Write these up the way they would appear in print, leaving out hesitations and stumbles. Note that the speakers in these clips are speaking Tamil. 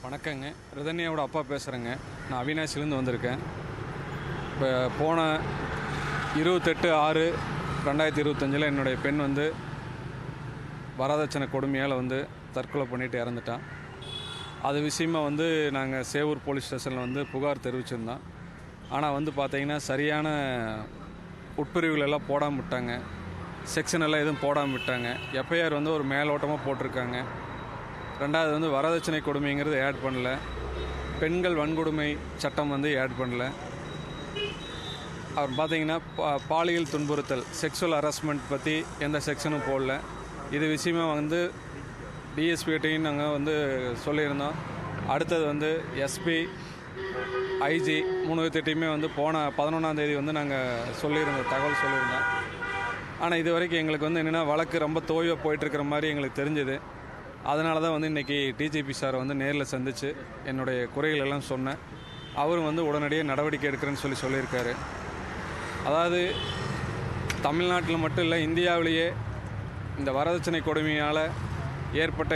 வணக்கங்க. ரிதன்யாவோட அப்பா பேசுகிறேங்க. நான் அவினாசிலேருந்து வந்திருக்கேன். இப்போ போன 28/6/2025 என்னுடைய பெண் வரதட்சணை கொடுமையால் தற்கொலை பண்ணிவிட்டு இறந்துட்டான். அது விஷயமா நாங்கள் சேவூர் போலீஸ் ஸ்டேஷனில் புகார் தெரிவிச்சிருந்தோம். ஆனால் பார்த்தீங்கன்னா சரியான உட்பிரிவுகள் எல்லாம் போடாமல் விட்டாங்க. செக்ஷன் எல்லாம் எதுவும் போடாமல் விட்டாங்க. எஃப்ஐஆர் ஒரு மேலோட்டமாக போட்டிருக்காங்க. ரெண்டாவது வரதட்சணை கொடுமைங்கிறது ஆட் பண்ணல. பெண்கள் வன்கொடுமை சட்டம் ஆட் பண்ணல. அவர் பார்த்தீங்கன்னா பாலியல் துன்புறுத்தல் செக்ஷுவல் ஹராஸ்மெண்ட் பற்றி எந்த செக்ஷனும் போடல. இது விஷயமா டிஎஸ்பிகிட்டையும் நாங்கள் சொல்லியிருந்தோம். அடுத்தது எஸ்பி ஐஜி 3 பேர்த்திட்டையுமே போன 11ஆம் தேதி நாங்கள் தகவல் சொல்லியிருந்தோம். ஆனால் இது வரைக்கும் எங்களுக்கு என்னென்னா வழக்கு ரொம்ப தோய்வாக போயிட்டுருக்கிற மாதிரி எங்களுக்கு தெரிஞ்சுது. அதனால தான் இன்றைக்கி டிஜிபி சார் நேரில் சந்தித்து என்னுடைய குறைகள் எல்லாம் சொன்னேன். அவரும் உடனடியாக நடவடிக்கை எடுக்கிறேன்னு சொல்லியிருக்காரு. அதாவது தமிழ்நாட்டில் மட்டும் இல்லை, இந்தியாவிலேயே இந்த வரதட்சணை கொடுமையால்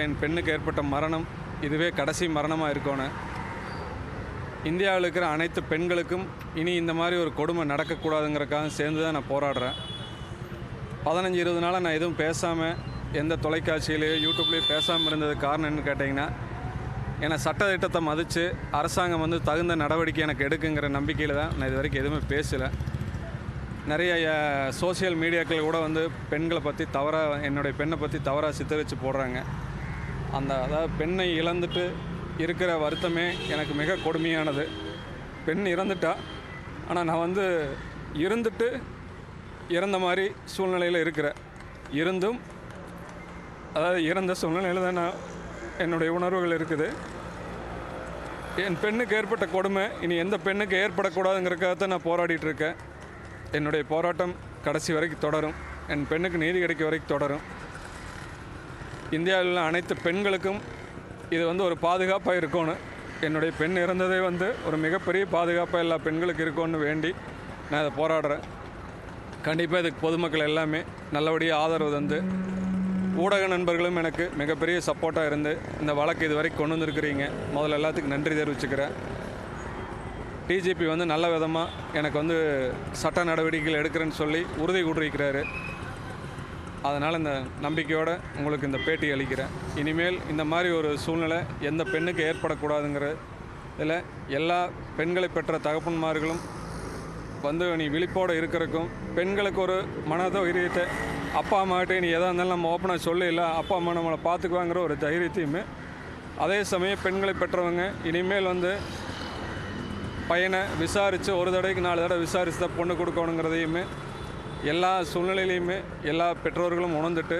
என் பெண்ணுக்கு ஏற்பட்ட மரணம் இதுவே கடைசி மரணமாக இருக்கணும். இந்தியாவில் இருக்கிற அனைத்து பெண்களுக்கும் இனி இந்த மாதிரி ஒரு கொடுமை நடக்கக்கூடாதுங்கிறக்காக சேர்ந்து தான் நான் போராடுறேன். 15-20 நாளாக நான் எதுவும் பேசாமல் எந்த தொலைக்காட்சியிலேயோ யூடியூப்லேயோ பேசாமல் இருந்தது காரணம் என்னன்னு கேட்டிங்கன்னா, ஏன்னா சட்டத்திட்டத்தை மதித்து அரசாங்கம் தகுந்த நடவடிக்கை எனக்கு எடுக்குங்கிற நம்பிக்கையில் தான் நான் இது வரைக்கும் எதுவுமே பேசலை. நிறைய சோசியல் மீடியாக்கள் கூட பெண்களை பற்றி தவறாக என்னுடைய பெண்ணை பற்றி தவறாக சித்தரித்து போடுறாங்க. அதாவது பெண்ணை இழந்துட்டு இருக்கிற வருத்தமே எனக்கு மிக கொடுமையானது. பெண் இறந்துட்டா, ஆனால் நான் இருந்துட்டு இறந்த மாதிரி சூழ்நிலையில் இருக்கிறேன். இருந்தும் அதாவது இறந்த சூழ்நிலையில் தான் என்னுடைய உணர்வுகள் இருக்குது. என் பெண்ணுக்கு ஏற்பட்ட கொடுமை இனி எந்த பெண்ணுக்கு ஏற்படக்கூடாதுங்கிறக்காகத்தான் நான் போராடிட்டுருக்கேன். என்னுடைய போராட்டம் கடைசி வரைக்கும் தொடரும். என் பெண்ணுக்கு நீதி கிடைக்க வரைக்கும் தொடரும். இந்தியாவில் அனைத்து பெண்களுக்கும் இது ஒரு பாதுகாப்பாக இருக்கணும். என்னுடைய பெண் இறந்ததே ஒரு மிகப்பெரிய பாதுகாப்பாக எல்லா பெண்களுக்கு இருக்கும்னு வேண்டி நான் இதை போராடுறேன். கண்டிப்பாக இதுக்கு பொதுமக்கள் எல்லாமே நல்லபடியாக ஆதரவு ஊடக நண்பர்களும் எனக்கு மிகப்பெரிய சப்போர்ட்டாக இருந்து இந்த வழக்கு இது வரைக்கும் கொண்டு வந்திருக்கிறீங்க. முதல்ல எல்லாத்துக்கும் நன்றி தெரிவிச்சுக்கிறேன். டிஜிபி நல்ல விதமாக எனக்கு சட்ட நடவடிக்கைகள் எடுக்கிறேன்னு சொல்லி உறுதி கூட்டிருக்கிறாரு. அதனால் இந்த நம்பிக்கையோடு உங்களுக்கு இந்த பேட்டி அளிக்கிறேன். இனிமேல் இந்த மாதிரி ஒரு சூழ்நிலை எந்த பெண்ணுக்கு ஏற்படக்கூடாதுங்கிற இதில் எல்லா பெண்களை பெற்ற தகப்பன்மார்களும் நீ விழிப்போடு இருக்கிறக்கும், பெண்களுக்கு ஒரு மனதைரியத்தை அப்பா அம்மாகிட்ட நீ எதாக இருந்தாலும் நம்ம ஓப்பனாக சொல்லல, அப்பா அம்மா நம்மளை பார்த்துக்குவாங்கிற ஒரு தைரியத்தையுமே, அதே சமயம் பெண்களை பெற்றவங்க இனிமேல் பையனை விசாரித்து ஒரு தடவைக்கு 4 தடவை விசாரித்து தான் பொண்ணு கொடுக்கணுங்கிறதையுமே எல்லா சூழ்நிலையிலையுமே எல்லா பெற்றோர்களும் உணர்ந்துட்டு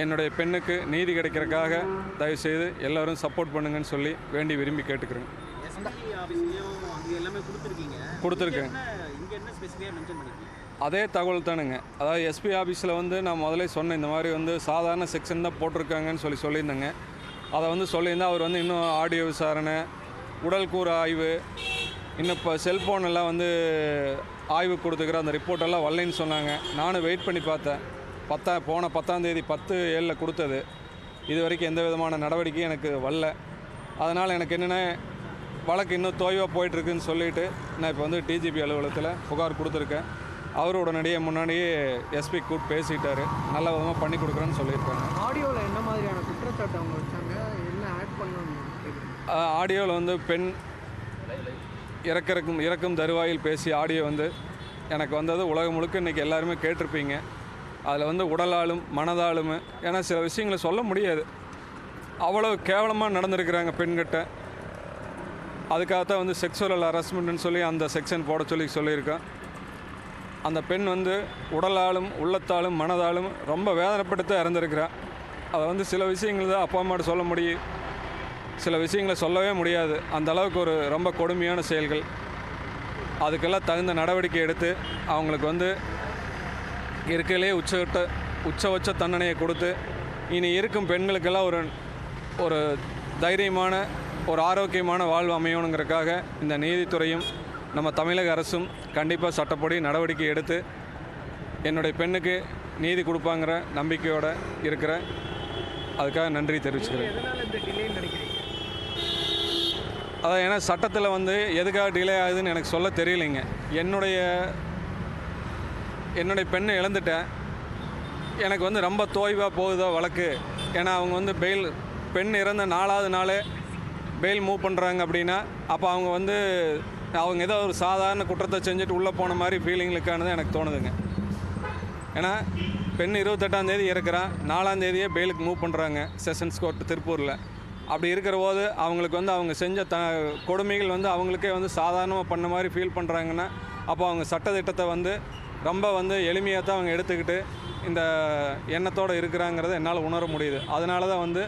என்னுடைய பெண்ணுக்கு நீதி கிடைக்கிறதுக்காக தயவுசெய்து எல்லோரும் சப்போர்ட் பண்ணுங்கன்னு சொல்லி வேண்டி விரும்பி கேட்டுக்கிறேன். கொடுத்துருக்கேன். அதே தகவல் தானுங்க. அதாவது எஸ்பி ஆஃபீஸில் நான் முதலே சொன்னேன், இந்த மாதிரி சாதாரண செக்ஷன் தான் போட்டிருக்காங்கன்னு சொல்லியிருந்தேங்க. அதை சொல்லியிருந்தால் அவர் இன்னும் ஆடியோ விசாரணை, உடல் கூறு ஆய்வு, இன்னும் இப்போ செல்ஃபோன் எல்லாம் ஆய்வு கொடுத்துக்கிற அந்த ரிப்போர்ட்டெல்லாம் வரலைன்னு சொன்னாங்க. நானும் வெயிட் பண்ணி பார்த்தேன். போன 10ஆம் தேதி 10/7 கொடுத்தது. இது வரைக்கும் எந்த விதமான நடவடிக்கையும் எனக்கு வரல. அதனால் எனக்கு என்னென்னா வழக்கு இன்னும் தோய்வாக போயிட்டுருக்குன்னு சொல்லிவிட்டு நான் இப்போ டிஜிபி அலுவலகத்தில் புகார் கொடுத்துருக்கேன். அவர் உடனடியே முன்னாடியே எஸ்பி கூப்பிட்டு பேசிட்டார். நல்ல விதமாக பண்ணி கொடுக்குறேன்னு சொல்லியிருக்காங்க. ஆடியோவில் என்ன மாதிரியான குற்றச்சாட்டு அவங்க வச்சாங்க, என்ன ஆட் பண்ணணும்? ஆடியோவில் பெண் இறக்கும் தருவாயில் பேசி ஆடியோ எனக்கு வந்தது உலகம் முழுக்க இன்றைக்கி எல்லாருமே கேட்டிருப்பீங்க. அதில் உடலாலும் மனதாலும், ஏன்னா சில விஷயங்களை சொல்ல முடியாது, அவ்வளோ கேவலமாக நடந்திருக்கிறாங்க பெண்கிட்ட. அதுக்காகத்தான் செக்ஷுவல் ஹராஸ்மெண்ட்னு சொல்லி அந்த செக்ஷன் போட சொல்லியிருக்கேன். அந்த பெண் உடலாலும் உள்ளத்தாலும் மனதாலும் ரொம்ப வேதனைப்படுத்த இறந்துருக்கிறாள். அதை சில விஷயங்கள் தான் அப்பா அம்மாட்ட சொல்ல முடியும், சில விஷயங்களை சொல்லவே முடியாது. அந்த அளவுக்கு ஒரு ரொம்ப கொடுமையான செயல்கள். அதுக்கெல்லாம் தகுந்த நடவடிக்கை எடுத்து அவங்களுக்கு இருக்கையிலே உச்சபட்ச தண்டனையை கொடுத்து இனி இருக்கும் பெண்களுக்கெல்லாம் ஒரு தைரியமான ஒரு ஆரோக்கியமான வாழ்வு அமையணுங்கிறதுக்காக இந்த நீதித்துறையும் நம்ம தமிழக அரசும் கண்டிப்பாக சட்டப்படி நடவடிக்கை எடுத்து என்னுடைய பெண்ணுக்கு நீதி கொடுப்பாங்கிற நம்பிக்கையோடு இருக்கிற அதுக்காக நன்றி தெரிவிச்சுக்கிறேன். அதான் ஏன்னா சட்டத்தில் வந்து எதுக்காக டிலே ஆகுதுன்னு எனக்கு சொல்ல தெரியலைங்க. என்னுடைய பெண்ணை இழந்துட்டேன். எனக்கு வந்து ரொம்ப தோய்வாக போகுதோ வழக்கு. ஏன்னா அவங்க வந்து பெண் இறந்த 4வது நாளே பெயில் மூவ் பண்ணுறாங்க அப்படின்னா அப்போ அவங்க ஏதோ ஒரு சாதாரண குற்றத்தை செஞ்சுட்டு உள்ளே போன மாதிரி ஃபீலிங்களுக்கானது எனக்கு தோணுதுங்க. ஏன்னா பெண் 28ஆம் தேதி இறக்குறான், 4ஆம் தேதியே பெயிலுக்கு மூவ் பண்ணுறாங்க செஷன்ஸ் கோர்ட் திருப்பூரில். அப்படி இருக்கிற போது அவங்களுக்கு வந்து அவங்க செஞ்ச கொடுமைகள் வந்து அவங்களுக்கே வந்து சாதாரணமாக பண்ண மாதிரி ஃபீல் பண்ணுறாங்கன்னா அப்போ அவங்க சட்டத்திட்டத்தை வந்து ரொம்ப வந்து எளிமையாக தான் அவங்க எடுத்துக்கிட்டு இந்த எண்ணத்தோடு இருக்கிறாங்கிறத என்னால் உணர முடியுது. அதனால தான் வந்து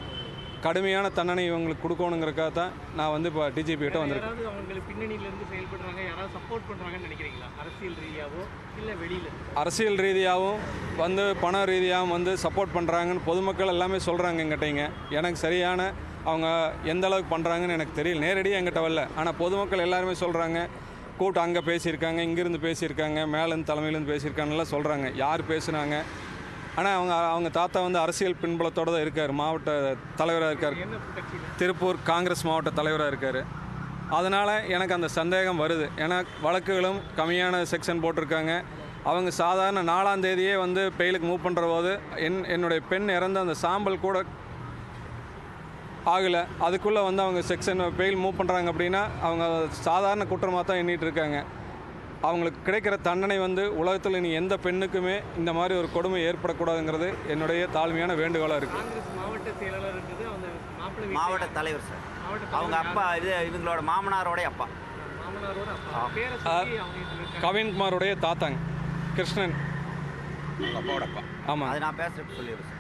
கடுமையான தண்டனை இவங்களுக்கு கொடுக்கணுங்கிறக்காக தான் நான் வந்து இப்போ டிஜிபி கிட்ட வந்திருக்கேன். அவங்களுக்கு பின்னணியிலேருந்து செயல்படுறாங்க, யாராவது சப்போர்ட் பண்ணுறாங்கன்னு நினைக்கிறீங்களா? அரசியல் ரீதியாவோ இல்லை வெளியில்? அரசியல் ரீதியாகவும் வந்து பண ரீதியாகவும் வந்து சப்போர்ட் பண்ணுறாங்கன்னு பொதுமக்கள் எல்லாமே சொல்கிறாங்க எங்கிட்டங்க. எனக்கு சரியான அவங்க எந்த அளவுக்கு பண்ணுறாங்கன்னு எனக்கு தெரியல, நேரடியாக எங்கிட்ட வரல. ஆனால் பொதுமக்கள் எல்லாருமே சொல்கிறாங்க, கூட்டம் அங்கே பேசியிருக்காங்க, இங்கேருந்து பேசியிருக்காங்க, மேலேருந்து தலைமையிலேருந்து பேசியிருக்காங்கலாம் சொல்கிறாங்க. யார் பேசுனாங்க? ஆனால் அவங்க தாத்தா வந்து அரசியல் பின்புலத்தோடு தான் இருக்கார், மாவட்ட தலைவராக இருக்கார், திருப்பூர் காங்கிரஸ் மாவட்ட தலைவராக இருக்கார். அதனால் எனக்கு அந்த சந்தேகம் வருது. ஏன்னா வழக்குகளும் கம்மியான செக்ஷன் போட்டிருக்காங்க. அவங்க சாதாரண 4ஆம் தேதியே வந்து பெயிலுக்கு மூவ் பண்ணுற போது என்னுடைய பெண் இறந்த அந்த சாம்பல் கூட ஆகலை, அதுக்குள்ளே வந்து அவங்க செக்ஷன் பெயில் மூவ் பண்ணுறாங்க அப்படின்னா அவங்க சாதாரண குற்றமாக தான் எண்ணிட்டு இருக்காங்க. அவங்களுக்கு கிடைக்கிற தண்டனை வந்து உலகத்தில் இனி எந்த பெண்ணுக்குமே இந்த மாதிரி ஒரு கொடுமை ஏற்படக்கூடாதுங்கிறது என்னுடைய தாழ்மையான வேண்டுகோளாக இருக்குது. காங்கிரஸ் மாவட்ட செயலாளர் இருக்குது, அவங்க மாவட்ட தலைவர் சார். அவங்க அப்பா இவங்களோட மாமனாரோடைய அப்பா. மாமனாரோட அப்பா பேரை சொல்லி அவங்க கவின்குமாரோடைய தாத்தாங்க, கிருஷ்ணன் அப்பாவோட அப்பா. ஆமாம், அது நான் பேசுகிறேன் சொல்லிடுறேன் சார்.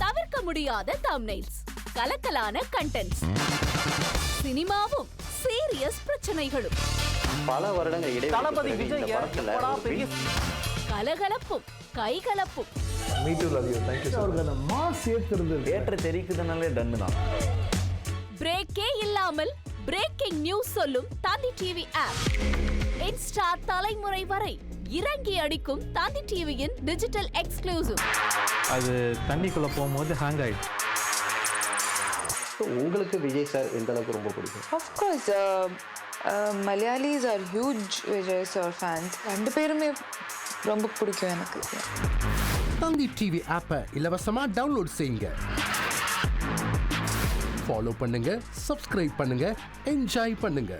தவிர்க்க முடியாத தம்ப்நெயில்ஸ், கலக்கலான கண்டென்ட்ஸ், சினிமாவும் சீரியஸ் பிரச்சனைகளும், பல வருடங்கள் இடைவெளி கலகலப்பும் கைகலப்பும், தேட்டர் தெரிக்குதுனாலே டன்னு தான். பிரேக்கே இல்லாமல் பிரேக்கிங் நியூஸ் சொல்லும் தந்தி டிவி ஆப். இன்ஸ்டா தலைமுறை வரை இறங்கி அடிக்கும் தந்தி டிவியின் டிஜிட்டல் எக்ஸ்க்ளூசிவ். அது தண்ணிக்குள்ளே போகும்போது ஹேங் ஆயிடுச்சு. உங்களுக்கு விஜய் சார் எந்த அளவுக்கு ரொம்ப பிடிக்கும்? Of course, Malayalis are huge Vijay sir fans. ரெண்டு பேருமே ரொம்ப பிடிக்கும் எனக்கு. தந்தி டிவி ஆப்பை இலவசமா டவுன்லோட் செய்யுங்க, ஃபாலோ பண்ணுங்க, சப்ஸ்கிரைப் பண்ணுங்க, என்ஜாய் பண்ணுங்க.